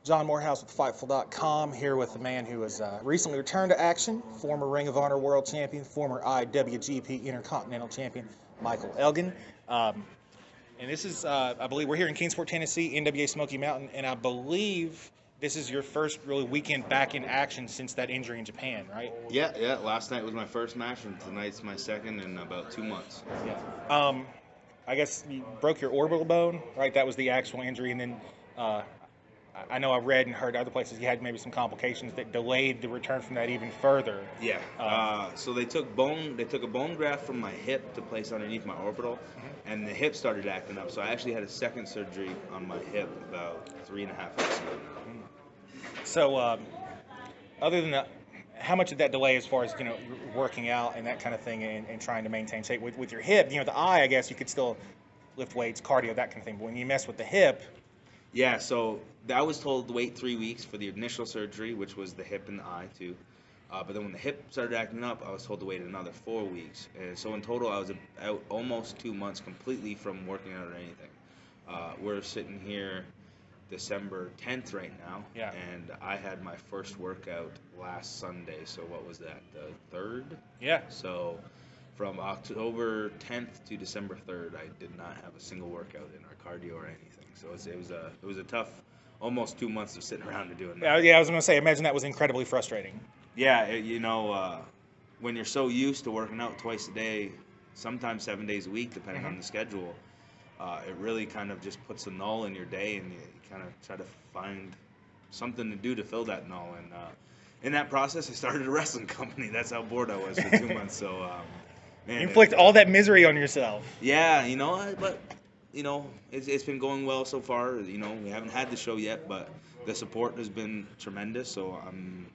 John Moorehouse with Fightful.com, here with the man who has recently returned to action, former Ring of Honor World Champion, former IWGP Intercontinental Champion, Michael Elgin. And this is, I believe, we're here in Kingsport, Tennessee, NWA Smoky Mountain, and I believe this is your first really weekend back in action since that injury in Japan, right? Yeah. Last night was my first match, and tonight's my second in about 2 months. Yeah. I guess you broke your orbital bone, right? That was the actual injury, and then uh, I know I've read and heard other places you had maybe some complications that delayed the return from that even further. Yeah. So they took a bone graft from my hip to place underneath my orbital, and the hip started acting up. So I actually had a second surgery on my hip about 3.5 weeks ago. So, other than that, how much of that delay, as far as working out and that kind of thing, and trying to maintain shape with your hip? The eye, I guess you could still lift weights, cardio, that kind of thing. But when you mess with the hip, Yeah. So I was told to wait 3 weeks for the initial surgery, which was the hip and the eye too. But then when the hip started acting up, I was told to wait another 4 weeks. And so in total, I was out almost 2 months completely from working out or anything. We're sitting here December 10th right now, Yeah. and I had my first workout last Sunday. So what was that? The 3rd? yeah. So from October 10th to December 3rd, I did not have a single workout in our cardio or anything. So it was a tough, almost 2 months of sitting around and doing Yeah, that. yeah, I was going to say, imagine that was incredibly frustrating. Yeah, when you're so used to working out twice a day, sometimes 7 days a week, depending on the schedule, it really kind of just puts a null in your day, and you kind of try to find something to do to fill that null. And in that process, I started a wrestling company. That's how bored I was for 2 months. So, man, You inflict all that misery on yourself. yeah, but it's been going well so far. We haven't had the show yet, but the support has been tremendous. So I'm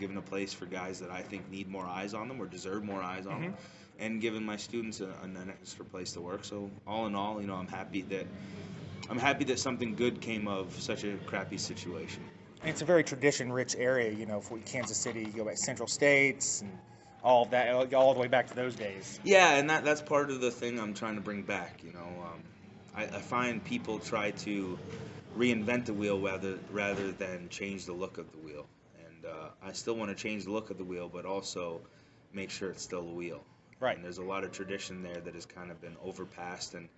giving a place for guys that I think need more eyes on them or deserve more eyes on them, and giving my students an extra place to work. So all in all, I'm happy that something good came of such a crappy situation. And it's a very tradition-rich area, for Kansas City. You go back Central States and all of that, all the way back to those days. Yeah, and that's part of the thing I'm trying to bring back. I find people try to reinvent the wheel rather than change the look of the wheel. And I still want to change the look of the wheel, but also make sure it's still a wheel. Right. And there's a lot of tradition there that has kind of been overpassed and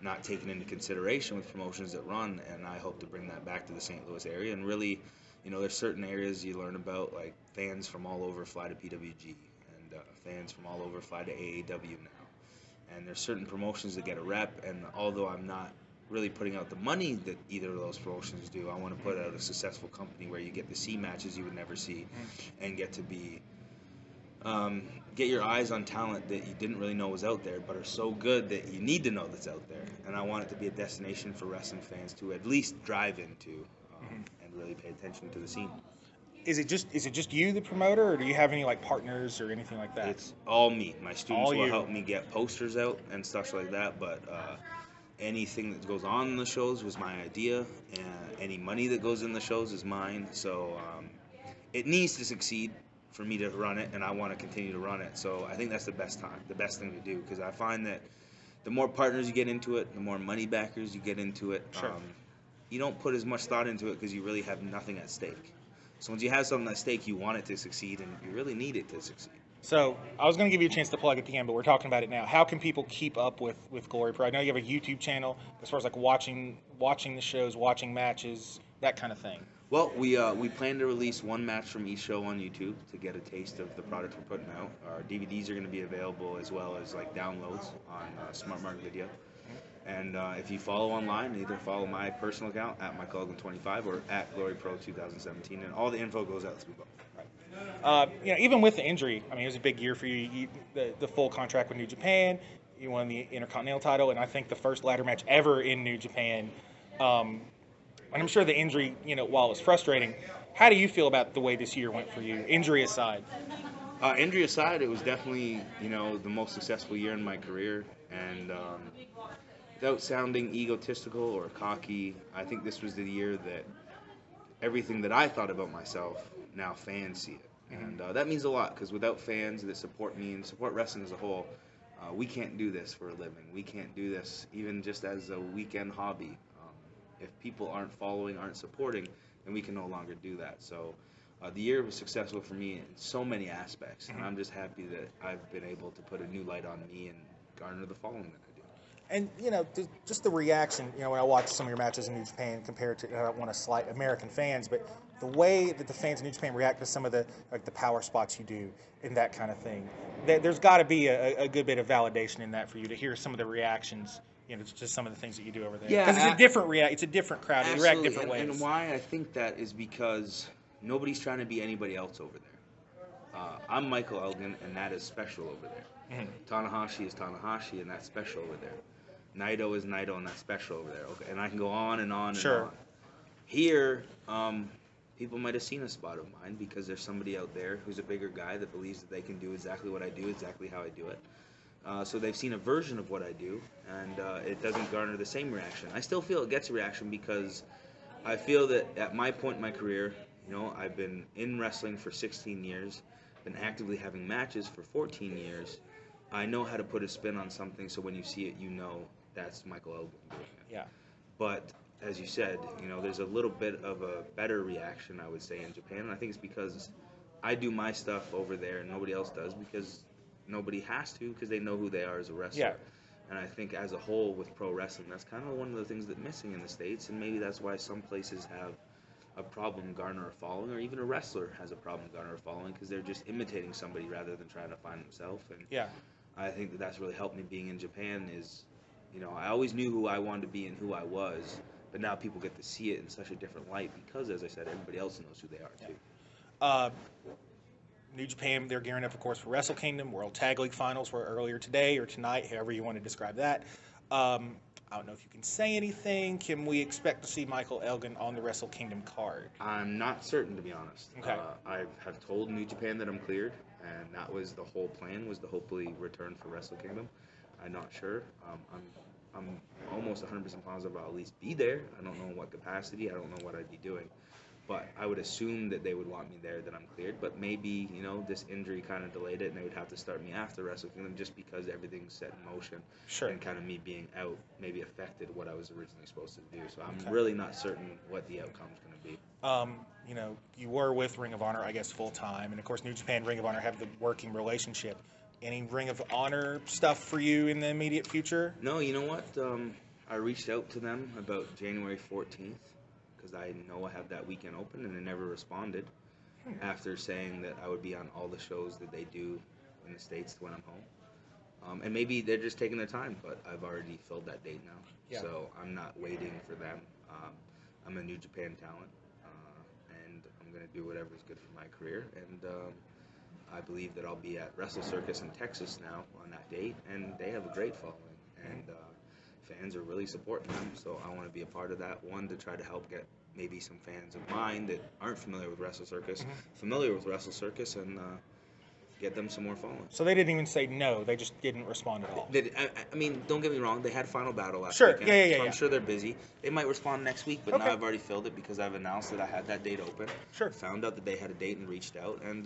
not taken into consideration with promotions that run. And I hope to bring that back to the St. Louis area. And really, there's certain areas you learn about, like fans from all over fly to PWG, and fans from all over fly to AAW now. And there's certain promotions that get a rep, and although I'm not really putting out the money that either of those promotions do, I want to put out a successful company where you get to see matches you would never see, and get to be get your eyes on talent that you didn't really know was out there, but are so good that you need to know that's out there. And I want it to be a destination for wrestling fans to at least drive into, and really pay attention to the scene. Is it just you, the promoter, or do you have any partners or anything like that? It's all me. My students All will you. help me get posters out and stuff like that, but anything that goes on in the shows was my idea, and any money that goes in the shows is mine. So it needs to succeed for me to run it, and I want to continue to run it. So I think that's the best thing to do, because I find that the more partners you get into it, the more money backers you get into it. Sure. You don't put as much thought into it because you really have nothing at stake. So once you have something at stake, you want it to succeed, and you really need it to succeed. So I was going to give you a chance to plug at the end, but we're talking about it now. How can people keep up with Glory Pro? I know you have a YouTube channel as far as watching the shows, watching matches, that kind of thing. Well, we plan to release one match from each show on YouTube to get a taste of the product we're putting out. Our DVDs are going to be available, as well as downloads on Smart Mark Video. And if you follow online, either follow my personal account at MichaelGlyn25 or at Glory Pro 2017, and all the info goes out through both. Even with the injury, I mean, it was a big year for you. The full contract with New Japan, you won the Intercontinental title, and I think the first ladder match ever in New Japan. And I'm sure the injury, while it was frustrating, how do you feel about the way this year went for you, injury aside? Injury aside, it was definitely, the most successful year in my career, and without sounding egotistical or cocky, I think this was the year that everything that I thought about myself, now fans see it. And that means a lot, because without fans that support me and support wrestling as a whole, we can't do this for a living. We can't do this even just as a weekend hobby. If people aren't following, aren't supporting, and we can no longer do that. So the year was successful for me in so many aspects, and I'm just happy that I've been able to put a new light on me and garner the following that I do. And, just the reaction, when I watch some of your matches in New Japan compared to, I don't want to slight American fans, but the way that the fans in New Japan react to some of the power spots you do and that kind of thing, there's got to be a good bit of validation in that for you to hear some of the reactions, to some of the things that you do over there. Yeah, because it's a different crowd. They react different ways. And why I think that is because nobody's trying to be anybody else over there. I'm Michael Elgin, and that is special over there. Tanahashi is Tanahashi, and that's special over there. Naito is Naito, and that's special over there. Okay, and I can go on and on and on. Here, people might have seen a spot of mine because there's somebody out there who's a bigger guy that believes that they can do exactly what I do, exactly how I do it. So they've seen a version of what I do, and it doesn't garner the same reaction. I still feel it gets a reaction because I feel that at my point in my career, I've been in wrestling for 16 years, been actively having matches for 14 years. I know how to put a spin on something, so when you see it, that's Michael Elgin doing it. Yeah. But as you said, there's a little bit of a better reaction, I would say, in Japan. And I think it's because I do my stuff over there and nobody else does because nobody has to because they know who they are as a wrestler. Yeah. And I think as a whole with pro wrestling, that's kind of one of the things that's missing in the States. And maybe that's why some places have a problem garner a following, or even a wrestler has a problem garner a following because they're just imitating somebody rather than trying to find themselves. And yeah. I think that's really helped me being in Japan is, I always knew who I wanted to be and who I was, but now people get to see it in such a different light because, as I said, everybody else knows who they are, too. New Japan, they're gearing up, of course, for Wrestle Kingdom. World Tag League Finals were earlier today or tonight, however you want to describe that. I don't know if you can say anything. Can we expect to see Michael Elgin on the Wrestle Kingdom card? I'm not certain, to be honest. Okay. I have told New Japan that I'm cleared, and that was the whole plan, was to hopefully return for Wrestle Kingdom. I'm not sure. I'm almost 100% positive I'll at least be there. I don't know in what capacity. I don't know what I'd be doing. But I would assume that they would want me there, that I'm cleared. But maybe, this injury kind of delayed it, and they would have to start me after Wrestle Kingdom just because everything's set in motion. Sure. And kind of me being out maybe affected what I was originally supposed to do. So I'm really not certain what the outcome's going to be. You were with Ring of Honor, I guess, full time. And, of course, New Japan and Ring of Honor have the working relationship. Any Ring of Honor stuff for you in the immediate future? No, you know what? I reached out to them about January 14th because I know I have that weekend open, and they never responded after saying that I would be on all the shows that they do in the States when I'm home. And maybe they're just taking their time, but I've already filled that date now. Yeah. So I'm not waiting for them. I'm a New Japan talent, and I'm going to do whatever's good for my career. And I believe that I'll be at Wrestle Circus in Texas now on that date, and they have a great following, and fans are really supporting them, so I want to be a part of that. One, to try to help get maybe some fans of mine that aren't familiar with Wrestle Circus, and get them some more following. So they didn't even say no, they just didn't respond at all. I mean, don't get me wrong, they had Final Battle last Sure. weekend, Yeah. so I'm sure they're busy. They might respond next week, but now I've already filled it because I've announced that I had that date open. Sure. Found out that they had a date and reached out, and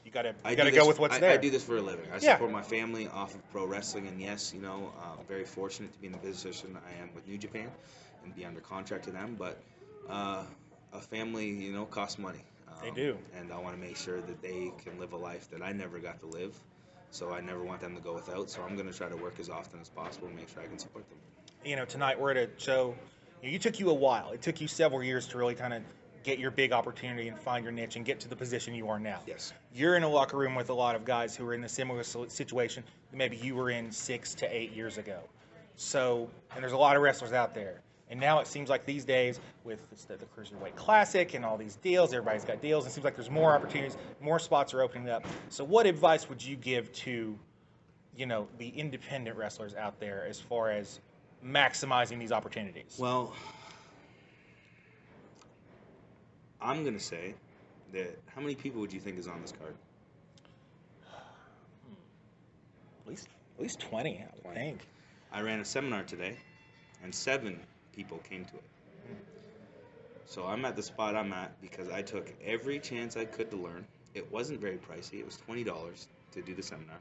you gotta go with what's there. I do this for a living. I support my family off of pro wrestling, and yes, I'm very fortunate to be in the position I am with New Japan and be under contract to them. But a family, costs money. They do. And I want to make sure that they can live a life that I never got to live. So I never want them to go without. So I'm going to try to work as often as possible and make sure I can support them. Tonight we're at a show. It took you a while. It took you several years to really kind of get your big opportunity and find your niche and get to the position you are now. Yes. You're in a locker room with a lot of guys who are in a similar situation that maybe you were in 6 to 8 years ago. So, and there's a lot of wrestlers out there. And now it seems like these days, with the Cruiserweight Classic and all these deals, everybody's got deals. It seems like there's more opportunities, more spots are opening up. So what advice would you give to, the independent wrestlers out there as far as maximizing these opportunities? Well, I'm going to say that how many people would you think is on this card? At least 20, I would think. I ran a seminar today, and 7 people came to it. So I'm at the spot I'm at because I took every chance I could to learn. It wasn't very pricey. It was $20 to do the seminar.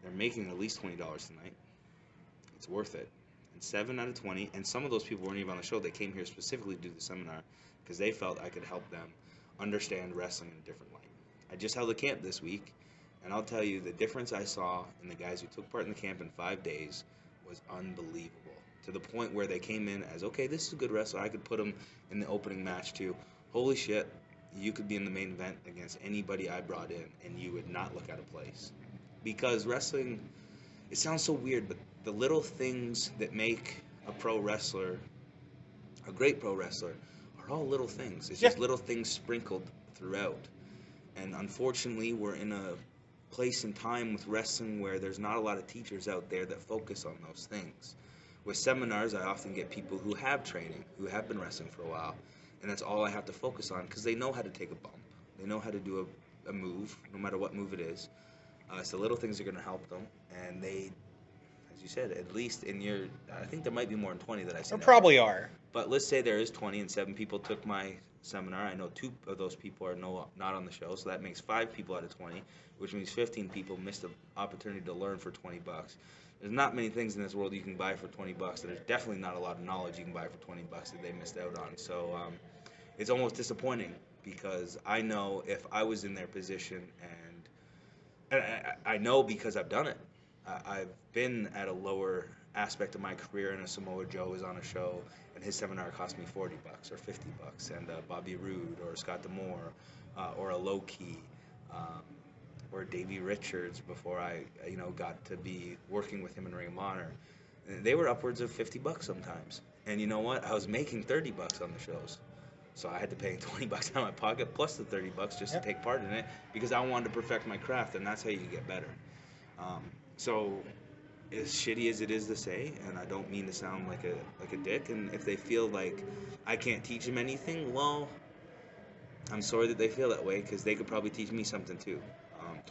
They're making at least $20 tonight. It's worth it. And 7 out of 20, and some of those people weren't even on the show. They came here specifically to do the seminar because they felt I could help them understand wrestling in a different light. I just held a camp this week, and I'll tell you, the difference I saw in the guys who took part in the camp in 5 days was unbelievable. To the point where they came in as, okay, this is a good wrestler. I could put him in the opening match too. Holy shit, you could be in the main event against anybody I brought in, and you would not look out of place. Because wrestling, it sounds so weird, but the little things that make a pro wrestler, a great pro wrestler, are all little things. It's just little things sprinkled throughout. And unfortunately, we're in a place and time with wrestling where there's not a lot of teachers out there that focus on those things. With seminars, I often get people who have training, who have been wrestling for a while, and that's all I have to focus on because they know how to take a bump. They know how to do a move, no matter what move it is. So little things are going to help them, and they, as you said, at least in your, I think there might be more than 20 that I see. There probably are. But let's say there is 20 and 7 people took my seminar. I know 2 of those people are not on the show, so that makes 5 people out of 20, which means 15 people missed the opportunity to learn for $20. There's not many things in this world you can buy for $20, and there's definitely not a lot of knowledge you can buy for $20 that they missed out on. So it's almost disappointing because I know if I was in their position, and I know because I've done it. I've been at a lower aspect of my career, and a Samoa Joe is on a show, and his seminar cost me $40 or $50, and Bobby Roode or Scott D'Amore or a Low-Key. Or Davey Richards before I got to be working with him in Ring of Honor. They were upwards of $50 sometimes. And you know what? I was making $30 on the shows. So I had to pay $20 out of my pocket plus the $30 just to take part in it because I wanted to perfect my craft, and that's how you get better. So as shitty as it is to say, and I don't mean to sound like a dick, and if they feel like I can't teach them anything, well, I'm sorry that they feel that way because they could probably teach me something too.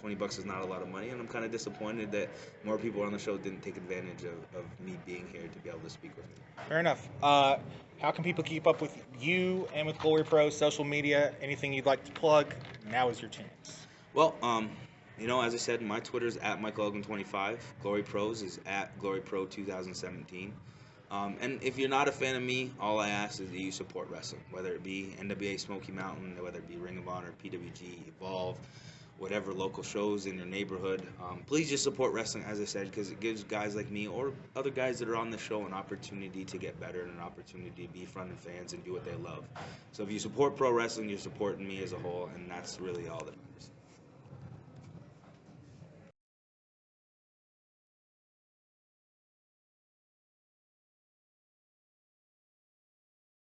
$20 is not a lot of money, and I'm kind of disappointed that more people on the show didn't take advantage of me being here to be able to speak with me. Fair enough. How can people keep up with you and with Glory Pro, social media, anything you'd like to plug? Now is your chance. Well, as I said, my Twitter is at MichaelElgin25. Glory Pros is at GloryPro2017. And if you're not a fan of me, all I ask is that you support wrestling, whether it be NWA Smoky Mountain, whether it be Ring of Honor, PWG, Evolve, whatever local shows in your neighborhood. Please just support wrestling, as I said, because it gives guys like me or other guys that are on the show an opportunity to get better and an opportunity to be front of fans and do what they love. So if you support pro wrestling, you're supporting me as a whole, and that's really all that matters.